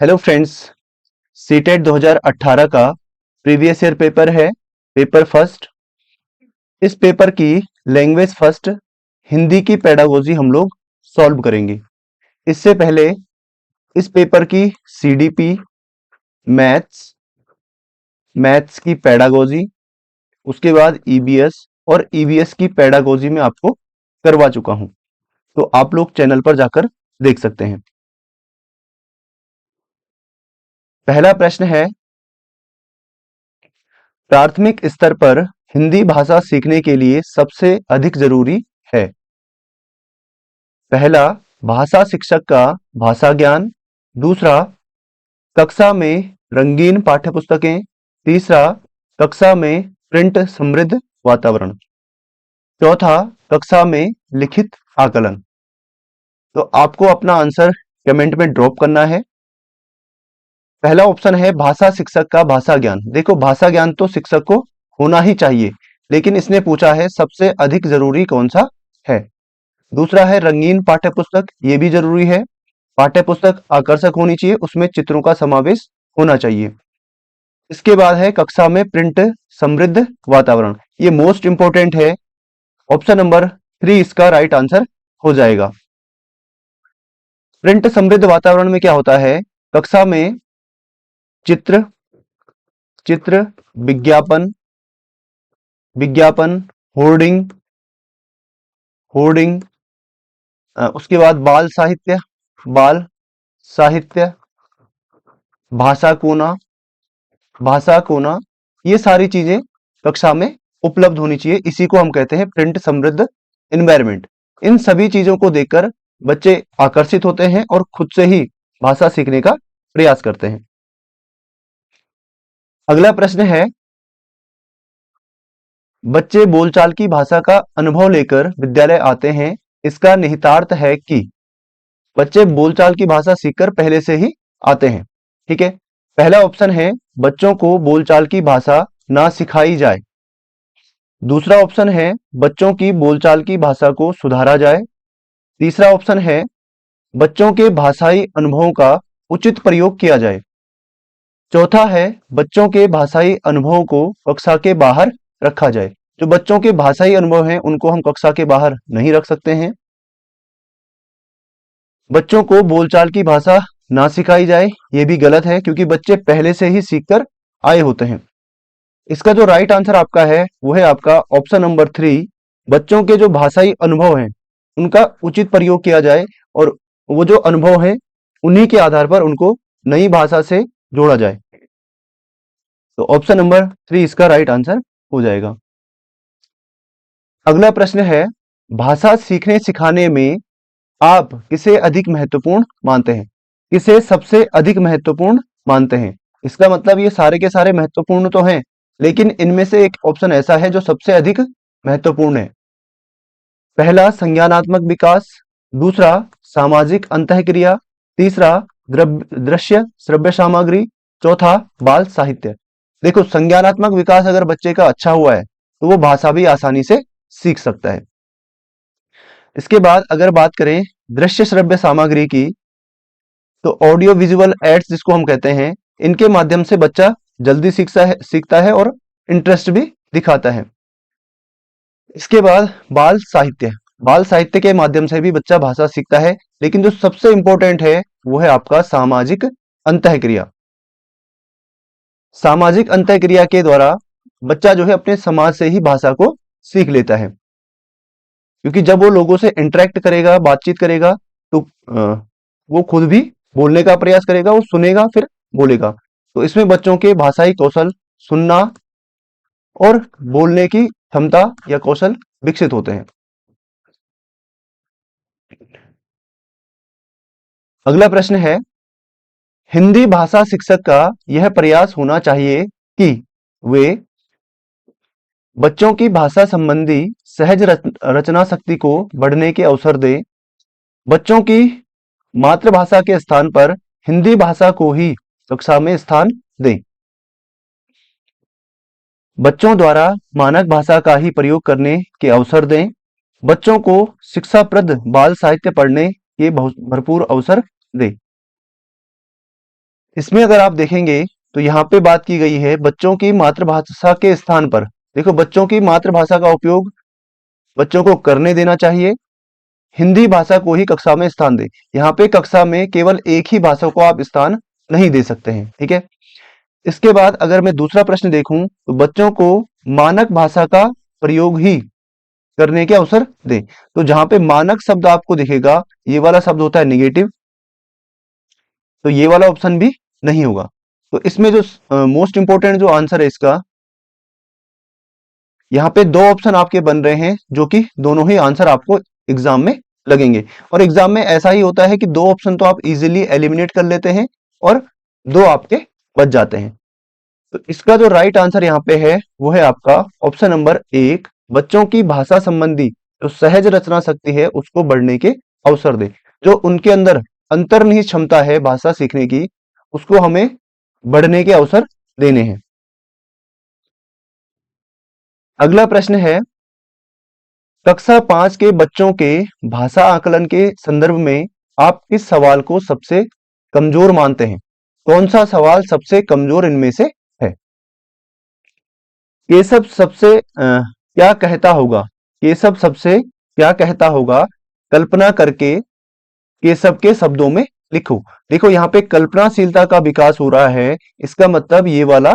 Hello friends, CTET 2018 का previous year paper है, paper first. इस पेपर की लैंग्वेज फर्स्ट हिंदी की पेडागोजी हम लोग सॉल्व करेंगे। इससे पहले इस पेपर की सीडीपी, मैथ्स, मैथ्स की पेडागोजी, उसके बाद ईबीएस और ईवीएस की पेडागोजी में आपको करवा चुका हूं, तो आप लोग चैनल पर जाकर देख सकते हैं। पहला प्रश्न है, प्राथमिक स्तर पर हिंदी भाषा सीखने के लिए सबसे अधिक जरूरी है। पहला, भाषा शिक्षक का भाषा ज्ञान। दूसरा, कक्षा में रंगीन पाठ्यपुस्तकें। तीसरा, कक्षा में प्रिंट समृद्ध वातावरण। चौथा, कक्षा में लिखित आकलन। तो आपको अपना आंसर कमेंट में ड्रॉप करना है। पहला ऑप्शन है भाषा शिक्षक का भाषा ज्ञान। देखो, भाषा ज्ञान तो शिक्षक को होना ही चाहिए, लेकिन इसने पूछा है सबसे अधिक जरूरी कौन सा है। दूसरा है रंगीन पाठ्यपुस्तक, ये भी जरूरी है। पाठ्यपुस्तक आकर्षक होनी चाहिए, उसमें चित्रों का समावेश होना चाहिए। इसके बाद है कक्षा में प्रिंट समृद्ध वातावरण, ये मोस्ट इंपोर्टेंट है। ऑप्शन नंबर 3 इसका राइट आंसर हो जाएगा। प्रिंट समृद्ध वातावरण में क्या होता है, कक्षा में चित्र चित्र विज्ञापन विज्ञापन होर्डिंग होर्डिंग उसके बाद बाल साहित्य, भाषा कोना, ये सारी चीजें कक्षा में उपलब्ध होनी चाहिए। इसी को हम कहते हैं प्रिंट समृद्ध एनवायरनमेंट। इन सभी चीजों को देखकर बच्चे आकर्षित होते हैं और खुद से ही भाषा सीखने का प्रयास करते हैं। अगला प्रश्न है, बच्चे बोलचाल की भाषा का अनुभव लेकर विद्यालय आते हैं, इसका निहितार्थ है कि बच्चे बोलचाल की भाषा सीखकर पहले से ही आते हैं। ठीक है, पहला ऑप्शन है बच्चों को बोलचाल की भाषा ना सिखाई जाए। दूसरा ऑप्शन है बच्चों की बोलचाल की भाषा को सुधारा जाए। तीसरा ऑप्शन है बच्चों के भाषाई अनुभवों का उचित प्रयोग किया जाए। चौथा है बच्चों के भाषाई अनुभवों को कक्षा के बाहर रखा जाए। जो बच्चों के भाषाई अनुभव हैं उनको हम कक्षा के बाहर नहीं रख सकते हैं। बच्चों को बोलचाल की भाषा ना सिखाई जाए, ये भी गलत है, क्योंकि बच्चे पहले से ही सीखकर आए होते हैं। इसका जो राइट आंसर आपका है वो है आपका ऑप्शन नंबर 3, बच्चों के जो भाषाई अनुभव हैं उनका उचित प्रयोग किया जाए और वो जो अनुभव हैं उन्हीं के आधार पर उनको नई भाषा से जोड़ा जाए। तो ऑप्शन नंबर 3 इसका राइट आंसर हो जाएगा। अगला प्रश्न है, भाषा सीखने सिखाने में आप किसे अधिक महत्वपूर्ण मानते हैं, किसे सबसे अधिक महत्वपूर्ण मानते हैं। इसका मतलब ये सारे के सारे महत्वपूर्ण तो हैं, लेकिन इनमें से एक ऑप्शन ऐसा है जो सबसे अधिक महत्वपूर्ण है। पहला, संज्ञानात्मक विकास। दूसरा, सामाजिक अंतःक्रिया। तीसरा, दृश्य श्रव्य सामग्री। चौथा, बाल साहित्य। देखो, संज्ञानात्मक विकास अगर बच्चे का अच्छा हुआ है तो वो भाषा भी आसानी से सीख सकता है। इसके बाद अगर बात करें दृश्य श्रव्य सामग्री की, तो ऑडियो विजुअल एड्स जिसको हम कहते हैं, इनके माध्यम से बच्चा जल्दी सीखता है और इंटरेस्ट भी दिखाता है। इसके बाद बाल साहित्य के माध्यम से भी बच्चा भाषा सीखता है, लेकिन जो सबसे इंपॉर्टेंट है वो है आपका सामाजिक अंतःक्रिया। सामाजिक अंतःक्रिया के द्वारा बच्चा जो है अपने समाज से ही भाषा को सीख लेता है, क्योंकि जब वो लोगों से इंटरेक्ट करेगा, बातचीत करेगा, तो वो खुद भी बोलने का प्रयास करेगा, वो सुनेगा फिर बोलेगा। तो इसमें बच्चों के भाषाई कौशल, सुनना और बोलने की क्षमता या कौशल विकसित होते हैं। अगला प्रश्न है, हिंदी भाषा शिक्षक का यह प्रयास होना चाहिए कि वे बच्चों की भाषा संबंधी सहज रचना शक्ति को बढ़ने के अवसर दें, बच्चों की मातृभाषा के स्थान पर हिंदी भाषा को ही कक्षा में स्थान दें, बच्चों द्वारा मानक भाषा का ही प्रयोग करने के अवसर दें, बच्चों को शिक्षाप्रद बाल साहित्य पढ़ने के भरपूर अवसर दें। इसमें अगर आप देखेंगे तो यहाँ पे बात की गई है बच्चों की मातृभाषा के स्थान पर। देखो, बच्चों की मातृभाषा का उपयोग बच्चों को करने देना चाहिए। हिंदी भाषा को ही कक्षा में स्थान दे। यहाँ पे कक्षा में केवल एक ही भाषा को आप स्थान नहीं दे सकते हैं, ठीक है। इसके बाद अगर मैं दूसरा प्रश्न देखूं तो बच्चों को मानक भाषा का प्रयोग ही करने के अवसर दें। तो जहां पे मानक शब्द आपको दिखेगा, ये वाला शब्द होता है निगेटिव, तो ये वाला ऑप्शन भी नहीं होगा। तो इसमें जो मोस्ट इंपोर्टेंट जो आंसर है इसका, यहाँ पे दो ऑप्शन आपके बन रहे हैं जो कि दोनों ही आंसर आपको एग्जाम में लगेंगे। और एग्जाम में ऐसा ही होता है कि दो ऑप्शन तो आप इजीली एलिमिनेट कर लेते हैं और दो आपके बच जाते हैं। तो इसका जो राइट आंसर यहाँ पे है वो है आपका ऑप्शन नंबर एक, बच्चों की भाषा संबंधी जो सहज रचना शक्ति है उसको बढ़ने के अवसर दे। जो उनके अंदर अंतर्निहित क्षमता है भाषा सीखने की, उसको हमें बढ़ने के अवसर देने हैं। अगला प्रश्न है, कक्षा 5 के बच्चों के भाषा आकलन के संदर्भ में आप किस सवाल को सबसे कमजोर मानते हैं? कौन सा सवाल सबसे कमजोर इनमें से है? केशव सबसे क्या कहता होगा? केशव सबसे क्या कहता होगा? कल्पना करके केशव के शब्दों में लिखो। देखो, यहाँ पे कल्पनाशीलता का विकास हो रहा है, इसका मतलब ये वाला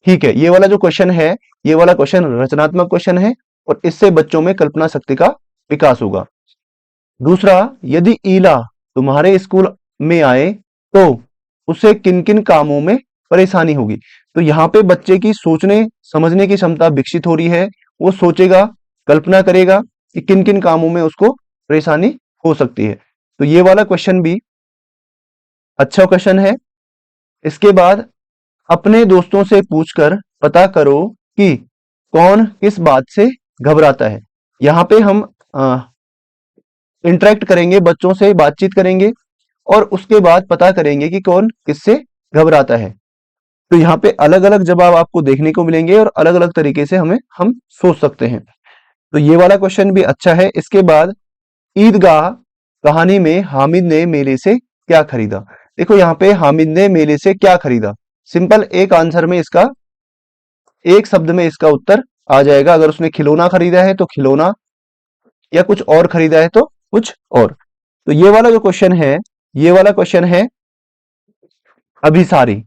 ठीक है। ये वाला जो क्वेश्चन है, ये वाला क्वेश्चन रचनात्मक क्वेश्चन है और इससे बच्चों में कल्पना शक्ति का विकास होगा। दूसरा, यदि ईला तुम्हारे स्कूल में आए तो उसे किन किन कामों में परेशानी होगी? तो यहाँ पे बच्चे की सोचने समझने की क्षमता विकसित हो रही है। वो सोचेगा, कल्पना करेगा कि किन किन कामों में उसको परेशानी हो सकती है। तो ये वाला क्वेश्चन भी अच्छा क्वेश्चन है। इसके बाद, अपने दोस्तों से पूछकर पता करो कि कौन किस बात से घबराता है। यहाँ पे हम इंटरेक्ट करेंगे, बच्चों से बातचीत करेंगे और उसके बाद पता करेंगे कि कौन किससे घबराता है। तो यहाँ पे अलग अलग जवाब आपको देखने को मिलेंगे और अलग अलग तरीके से हम सोच सकते हैं। तो ये वाला क्वेश्चन भी अच्छा है। इसके बाद, ईदगाह कहानी में हामिद ने मेले से क्या खरीदा? देखो, यहाँ पे हामिद ने मेले से क्या खरीदा, सिंपल एक आंसर में इसका, एक शब्द में इसका उत्तर आ जाएगा। अगर उसने खिलौना खरीदा है तो खिलौना, या कुछ और खरीदा है तो कुछ और। तो ये वाला जो क्वेश्चन है, ये वाला क्वेश्चन है अभिसारी।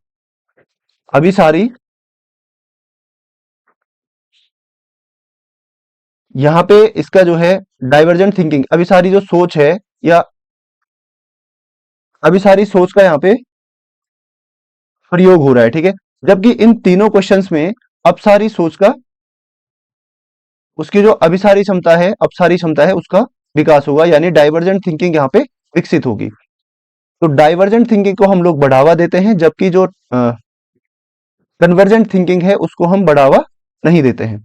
अभिसारी, यहाँ पे इसका जो है डाइवर्जेंट थिंकिंग, अभिसारी जो सोच है या अभिसारी सोच का यहाँ पे प्रयोग हो रहा है, ठीक है। जबकि इन तीनों क्वेश्चंस में अपसारी सोच का, उसकी जो अभिसारी क्षमता है, अपसारी क्षमता है, उसका विकास होगा, यानी डाइवर्जेंट थिंकिंग यहाँ पे विकसित होगी। तो डाइवर्जेंट थिंकिंग को हम लोग बढ़ावा देते हैं, जबकि जो कन्वर्जेंट थिंकिंग है उसको हम बढ़ावा नहीं देते हैं।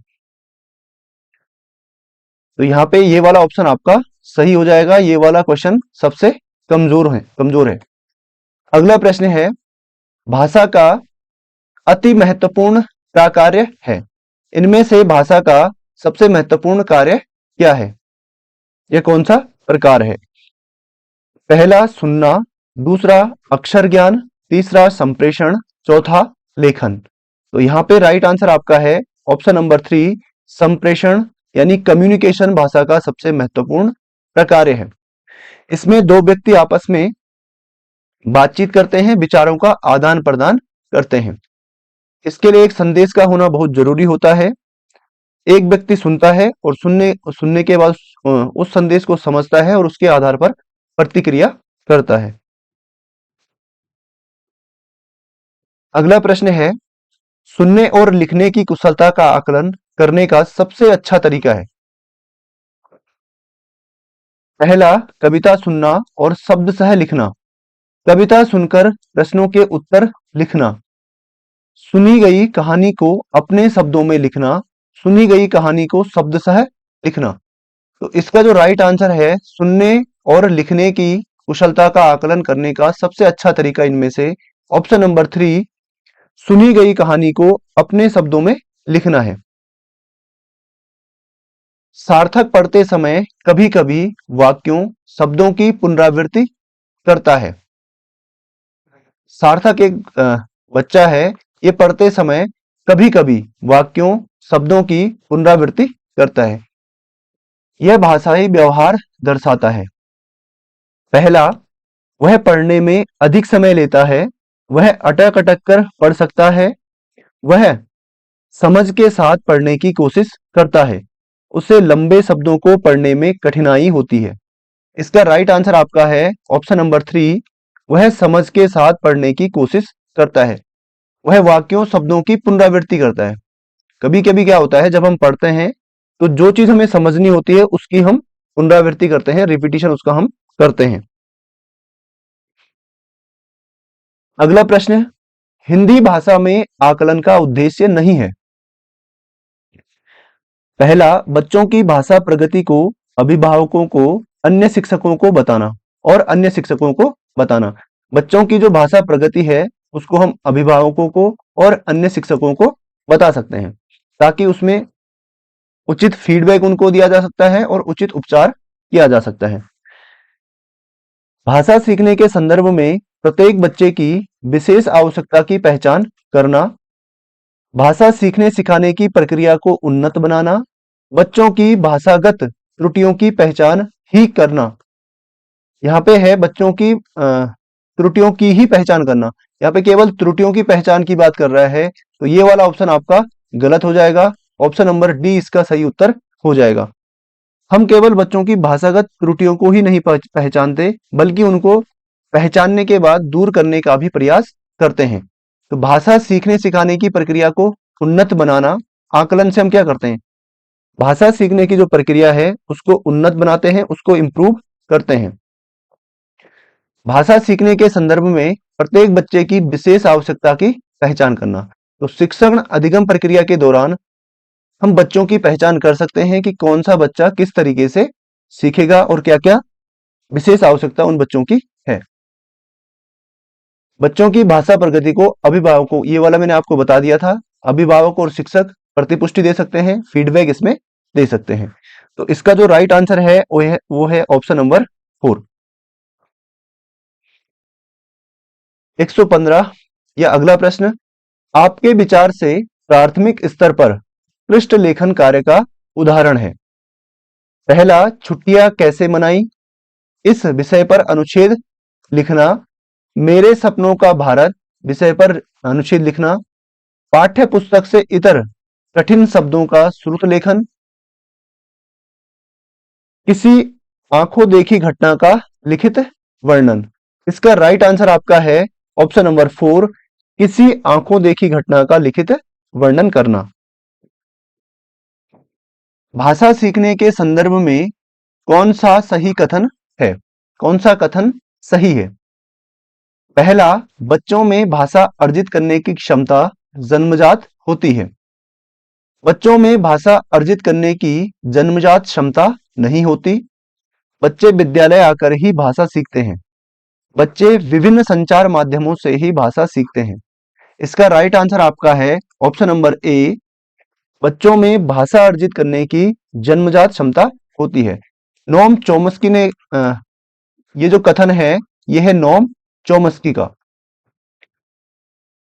तो यहाँ पे ये वाला ऑप्शन आपका सही हो जाएगा। ये वाला क्वेश्चन सबसे कमजोर है। अगला प्रश्न है, भाषा का अति महत्वपूर्ण क्या कार्य है? इनमें से भाषा का सबसे महत्वपूर्ण कार्य क्या है? यह कौन सा प्रकार है? पहला सुनना, दूसरा अक्षर ज्ञान, तीसरा संप्रेषण, चौथा लेखन। तो यहाँ पे राइट आंसर आपका है ऑप्शन नंबर 3, संप्रेषण, यानी कम्युनिकेशन भाषा का सबसे महत्वपूर्ण प्रकार है। इसमें दो व्यक्ति आपस में बातचीत करते हैं, विचारों का आदान प्रदान करते हैं। इसके लिए एक संदेश का होना बहुत जरूरी होता है। एक व्यक्ति सुनता है और सुनने के बाद उस संदेश को समझता है और उसके आधार पर प्रतिक्रिया करता है। अगला प्रश्न है, सुनने और लिखने की कुशलता का आकलन करने का सबसे अच्छा तरीका है। पहला, कविता सुनना और शब्दशः लिखना। कविता सुनकर प्रश्नों के उत्तर लिखना। सुनी गई कहानी को अपने शब्दों में लिखना। सुनी गई कहानी को शब्दशः लिखना। तो इसका जो राइट आंसर है, सुनने और लिखने की कुशलता का आकलन करने का सबसे अच्छा तरीका इनमें से ऑप्शन नंबर 3, सुनी गई कहानी को अपने शब्दों में लिखना है। सार्थक पढ़ते समय कभी कभी वाक्यों, शब्दों की पुनरावृत्ति करता है। सार्थक एक बच्चा है, ये पढ़ते समय कभी कभी वाक्यों शब्दों की पुनरावृत्ति करता है। यह भाषाई व्यवहार दर्शाता है। पहला, वह पढ़ने में अधिक समय लेता है, वह अटक अटक कर पढ़ सकता है, वह समझ के साथ पढ़ने की कोशिश करता है, उसे लंबे शब्दों को पढ़ने में कठिनाई होती है। इसका राइट आंसर आपका है ऑप्शन नंबर 3, वह समझ के साथ पढ़ने की कोशिश करता है। वह वाक्यों शब्दों की पुनरावृत्ति करता है। कभी कभी क्या होता है, जब हम पढ़ते हैं तो जो चीज हमें समझनी होती है उसकी हम पुनरावृत्ति करते हैं, रिपीटिशन उसका हम करते हैं। अगला प्रश्न, हिंदी भाषा में आकलन का उद्देश्य नहीं है। पहला, बच्चों की भाषा प्रगति को अभिभावकों को अन्य शिक्षकों को बताना और अन्य शिक्षकों को बताना। बच्चों की जो भाषा प्रगति है उसको हम अभिभावकों को और अन्य शिक्षकों को बता सकते हैं, ताकि उसमें उचित फीडबैक उनको दिया जा सकता है और उचित उपचार किया जा सकता है। भाषा सीखने के संदर्भ में प्रत्येक बच्चे की विशेष आवश्यकता की पहचान करना, भाषा सीखने सिखाने की प्रक्रिया को उन्नत बनाना, बच्चों की भाषागत त्रुटियों की पहचान ही करना। यहाँ पे है बच्चों की त्रुटियों की ही पहचान करना, यहाँ पे केवल त्रुटियों की पहचान की बात कर रहा है, तो ये वाला ऑप्शन आपका गलत हो जाएगा। ऑप्शन नंबर डी इसका सही उत्तर हो जाएगा। हम केवल बच्चों की भाषागत त्रुटियों को ही नहीं पहचानते, बल्कि उनको पहचानने के बाद दूर करने का भी प्रयास करते हैं। तो भाषा सीखने सिखाने की प्रक्रिया को उन्नत बनाना, आकलन से हम क्या करते हैं, भाषा सीखने की जो प्रक्रिया है उसको उन्नत बनाते हैं, उसको इम्प्रूव करते हैं। भाषा सीखने के संदर्भ में प्रत्येक बच्चे की विशेष आवश्यकता की पहचान करना, तो शिक्षण अधिगम प्रक्रिया के दौरान हम बच्चों की पहचान कर सकते हैं कि कौन सा बच्चा किस तरीके से सीखेगा और क्या क्या विशेष आवश्यकता उन बच्चों की है। बच्चों की भाषा प्रगति को अभिभावकों, ये वाला मैंने आपको बता दिया था, अभिभावक और शिक्षक प्रतिपुष्टि दे सकते हैं, फीडबैक इसमें दे सकते हैं। तो इसका जो राइट आंसर है वो है ऑप्शन नंबर 4। 115 या अगला प्रश्न, आपके विचार से प्राथमिक स्तर पर पृष्ठ लेखन कार्य का उदाहरण है। पहला, छुट्टियां कैसे मनाई, इस विषय पर अनुच्छेद लिखना, मेरे सपनों का भारत विषय पर अनुच्छेद लिखना, पाठ्य पुस्तक से इतर कठिन शब्दों का श्रुत लेखन, किसी आंखों देखी घटना का लिखित वर्णन। इसका राइट आंसर आपका है ऑप्शन नंबर 4, किसी आंखों देखी घटना का लिखित वर्णन करना। भाषा सीखने के संदर्भ में कौन सा सही कथन है, कौन सा कथन सही है। पहला, बच्चों में भाषा अर्जित करने की क्षमता जन्मजात होती है। बच्चों में भाषा अर्जित करने की जन्मजात क्षमता नहीं होती। बच्चे विद्यालय आकर ही भाषा सीखते हैं। बच्चे विभिन्न संचार माध्यमों से ही भाषा सीखते हैं। इसका राइट आंसर आपका है ऑप्शन नंबर ए, बच्चों में भाषा अर्जित करने की जन्मजात क्षमता होती है। नोम चोम्स्की ने ये जो कथन है ये है नोम चोम्स्की का।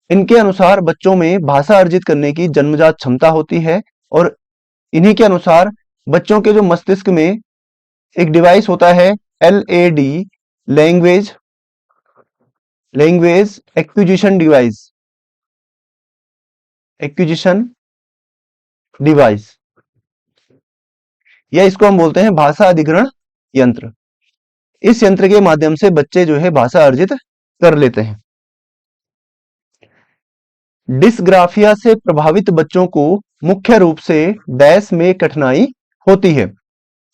इनके अनुसार बच्चों में भाषा अर्जित करने की जन्मजात क्षमता होती है और इन्हीं के अनुसार बच्चों के जो मस्तिष्क में एक डिवाइस होता है LAD, लैंग्वेज एक्विजिशन डिवाइस, या इसको हम बोलते हैं भाषा अधिग्रहण यंत्र। इस यंत्र के माध्यम से बच्चे जो है भाषा अर्जित कर लेते हैं। डिस्ग्राफिया से प्रभावित बच्चों को मुख्य रूप से डैश में कठिनाई होती है।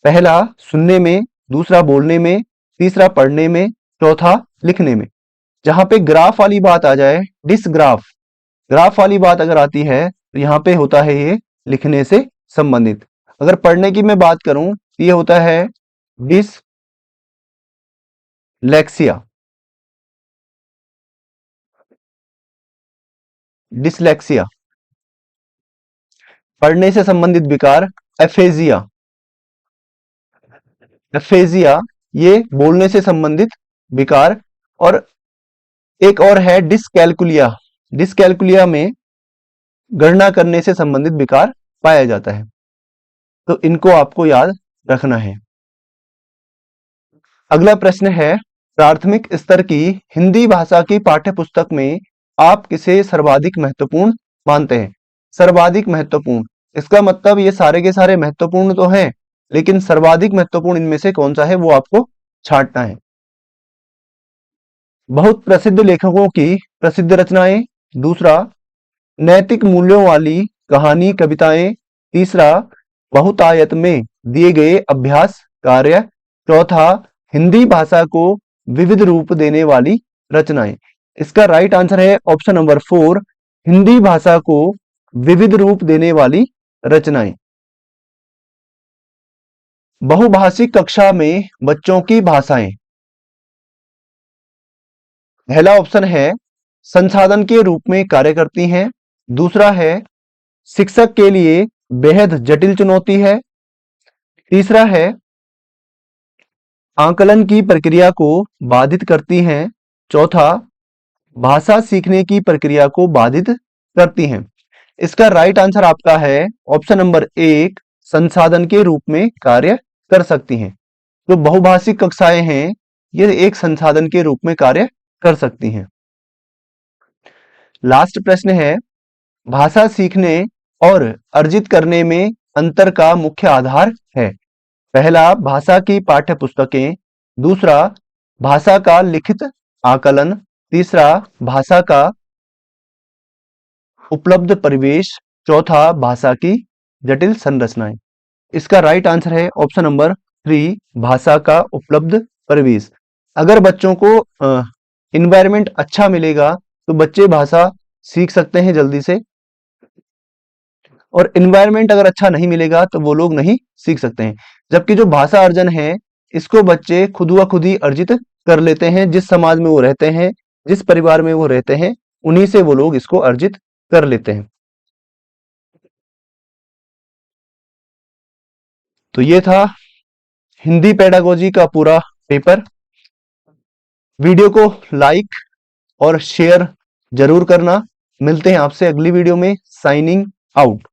पहला, सुनने में, दूसरा बोलने में, तीसरा पढ़ने में, चौथा लिखने में। जहां पे ग्राफ वाली बात आ जाए, ग्राफ वाली बात अगर आती है तो यहाँ पे होता है ये लिखने से संबंधित। अगर पढ़ने की मैं बात करूं तो ये होता है डिसलेक्सिया। पढ़ने से संबंधित विकार एफेजिया, ये बोलने से संबंधित विकार। और एक और है डिसकैलकुलिया। डिसकैलकुलिया में गणना करने से संबंधित विकार पाया जाता है, तो इनको आपको याद रखना है। अगला प्रश्न है, प्राथमिक स्तर की हिंदी भाषा की पाठ्य पुस्तक में आप किसे सर्वाधिक महत्वपूर्ण मानते हैं? सर्वाधिक महत्वपूर्ण, इसका मतलब ये सारे के सारे महत्वपूर्ण तो हैं, लेकिन सर्वाधिक महत्वपूर्ण इनमें से कौन सा है वो आपको छांटना है। बहुत प्रसिद्ध लेखकों की प्रसिद्ध रचनाएं। दूसरा, नैतिक मूल्यों वाली कहानी कविताएं। तीसरा, बहुतायत में दिए गए अभ्यास कार्य। चौथा, हिंदी भाषा को विविध रूप देने वाली रचनाएं। इसका राइट आंसर है ऑप्शन नंबर 4, हिंदी भाषा को विविध रूप देने वाली रचनाएं। बहुभाषिक कक्षा में बच्चों की भाषाएं। पहला ऑप्शन है संसाधन के रूप में कार्य करती हैं। दूसरा है शिक्षक के लिए बेहद जटिल चुनौती है। तीसरा है आकलन की प्रक्रिया को बाधित करती हैं। चौथा, भाषा सीखने की प्रक्रिया को बाधित करती हैं। इसका राइट आंसर आपका है ऑप्शन नंबर 1, संसाधन के रूप में कार्य कर सकती हैं। जो बहुभाषिक कक्षाएं हैं ये एक संसाधन के रूप में कार्य कर सकती हैं। लास्ट प्रश्न है, भाषा सीखने और अर्जित करने में अंतर का मुख्य आधार है। पहला, भाषा की पाठ्य पुस्तकें। दूसरा, भाषा का लिखित आकलन। तीसरा, भाषा का उपलब्ध परिवेश। चौथा, भाषा की जटिल संरचनाएं। इसका राइट आंसर है ऑप्शन नंबर 3, भाषा का उपलब्ध परिवेश। अगर बच्चों को इन्वायरमेंट अच्छा मिलेगा तो बच्चे भाषा सीख सकते हैं जल्दी से, और इन्वायरमेंट अगर अच्छा नहीं मिलेगा तो वो लोग नहीं सीख सकते हैं। जबकि जो भाषा अर्जन है इसको बच्चे खुद व खुद ही अर्जित कर लेते हैं। जिस समाज में वो रहते हैं, जिस परिवार में वो रहते हैं, उन्हीं से वो लोग इसको अर्जित कर लेते हैं। तो ये था हिंदी पेडागोजी का पूरा पेपर। वीडियो को लाइक और शेयर जरूर करना। मिलते हैं आपसे अगली वीडियो में। Signing out.